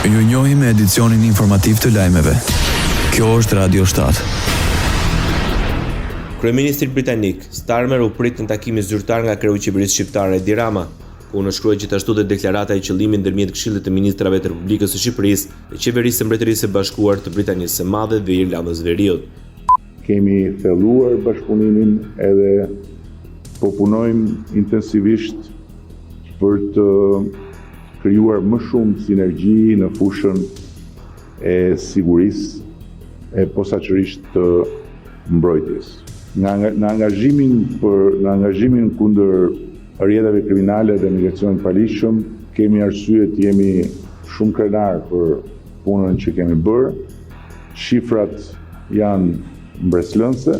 Ju njohim me edicionin informativ të lajmeve. Kjo është Radio 7. Kryeministri britanik Starmer u prit në takimin zyrtar nga kreu i qeverisë shqiptare Edi Rama, ku nënshkruhet gjithashtu dhe deklarata e qëllimit ndërmjet Këshillit të Ministrave të Republikës së Shqipërisë, të Qeverisë së Mbretërisë së Bashkuar të Britanisë së Madhe dhe Irlandës Veriut. Kemi thelluar bashkëpunimin edhe po punojmë intensivisht për të krijuar më shumë sinergji në fushën e sigurisë e posaçërisht të mbrojtjes. Në angazhimin kundër rrjedhave kriminale dhe migracionit paligjshëm kemi arsye të jemi shumë krenar për punën që kemi bërë. Shifrat janë mbretëlënëse.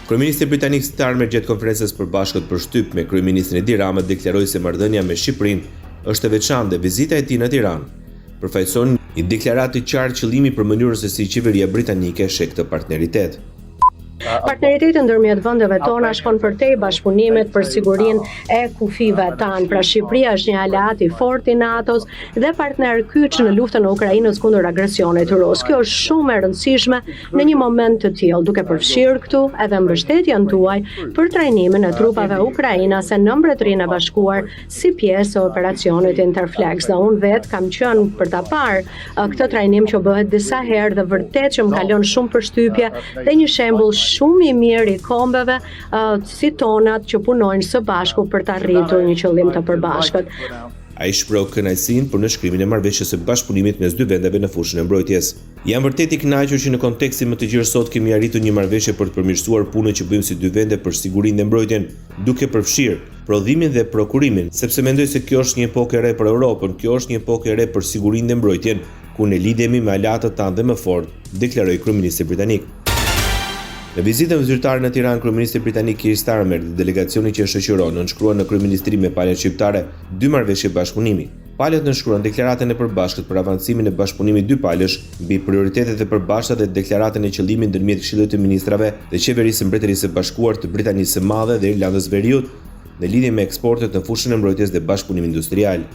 Kryeministri britanik Starmer gjatë konferencës përbashkët për shtyp me kryeministrin Edi Rama deklaroi se marrëdhënia me Shqipërinë është e veçantë dhe vizita e tij në Tiranë përfaqëson një deklaratë të qartë qëllimi për mënyrën se si qeveria britanike sheh këtë partneritet. Partneriteti ndërmjet vendeve tona shkon përtej bashkëpunimit për sigurinë e kufive tanë. Pra Shqipëria është një aleat i fortë i NATO-s dhe partner kyç në luftën e Ukrainës kundër agresionit rus. Kjo është shumë e rëndësishme në një moment të tillë, duke përfshirë këtu edhe mbështetjen tuaj për trajnimin e trupave ukrainase në Mbretërinë e Bashkuar si pjesë e operacionit Interflex. Dhe unë vetë kam qenë për ta parë këtë trajnim që bëhet disa herë dhe vërtet që më kalon shumë përshtypje dhe një shembull shumë i mirë i kombeve si tonat që punojnë së bashku për të arritur një qëllim të përbashkët. Ai shpreh kënaqësinë për nënshkrimin e marrëveshjes së bashkëpunimit mes dy vendeve në fushën e mbrojtjes. Jam vërtet i kënaqur që në kontekstin më të gjerë sot kemi arritur një marrëveshje për të përmirësuar punën që bëjmë si dy vende për sigurinë dhe mbrojtjen, duke përfshirë prodhimin dhe prokurimin, sepse mendoj se kjo është një epokë e re për Europën, kjo është një epokë e re për sigurinë dhe mbrojtjen, ku ne lidhemi me aleatët tanë dhe më fort, deklaroi kryeministri britanik. Në vizitën zyrtare në Tiranë, kryeministri britanik Keir Starmer dhe delegacioni që e shoqëron nënshkruan në kryeministri me palët shqiptare dy marrëveshje bashkëpunimi. Palët nënshkruan deklaratën e përbashkët për avancimin e bashkëpunimit dy palësh mbi prioritetet e përbashkëta dhe deklaratën e qëllimit ndërmjet Këshillit të Ministrave dhe Qeverisë së Mbretërisë së Bashkuar të Britanisë së Madhe dhe Irlandës Veriut në lidhje me eksportet në fushën e mbrojtjes dhe bashkëpunimit industrial.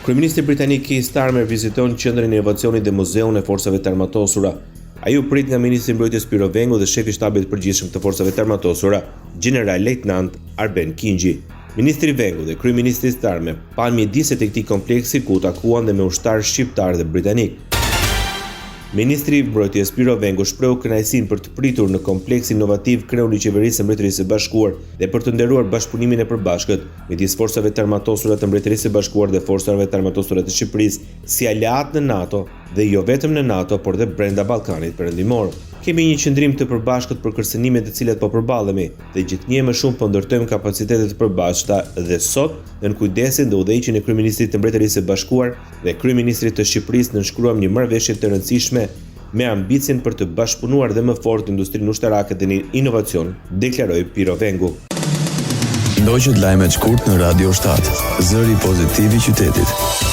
Kryeministri britanik Keir Starmer viziton qendrën e inovacionit dhe muzeun e forcave të armatosura. Ai u prit nga ministri i mbrojtjes Piro Vengu dhe shefi i shtabit të përgjithshëm të forcave të armatosura, General-Lejtnant Arben Kingi. Ministri Vengu dhe kryeministri Starmer panë mjediset e këtij kompleksi ku u takuan dhe me ushtarë shqiptar dhe britanik. Ministri i mbrojtjes Piro Vengu shprehu kënaqësinë për të pritur në kompleksin inovativ kreun i Qeverisë së Mbretërisë së Bashkuar dhe për të nderuar bashkëpunimin e përbashkët midis forcave të armatosura të Mbretërisë së Bashkuar dhe forcave të armatosura të Shqipërisë si aleat në NATO dhe jo vetëm në NATO, por dhe brenda Ballkanit Perëndimor. Kemi një qëndrim të përbashkët për kërcënimet të cilat po përballemi dhe gjithnjë më shumë po ndërtojmë kapacitete të përbashkëta dhe sot në kujdesin dhe udhëheqjen e kryeministrit të Mbretërisë së Bashkuar dhe kryeministrit të Shqipërisë nënshkruam një marrëveshje të rëndësishme me ambicien për të bashkëpunuar dhe më fort industrinë ushtarake dhe inovacion, deklaroi Piro Vengu. Ndoqët lajmet shkurt në Radio 7, zëri pozitiv i qytetit.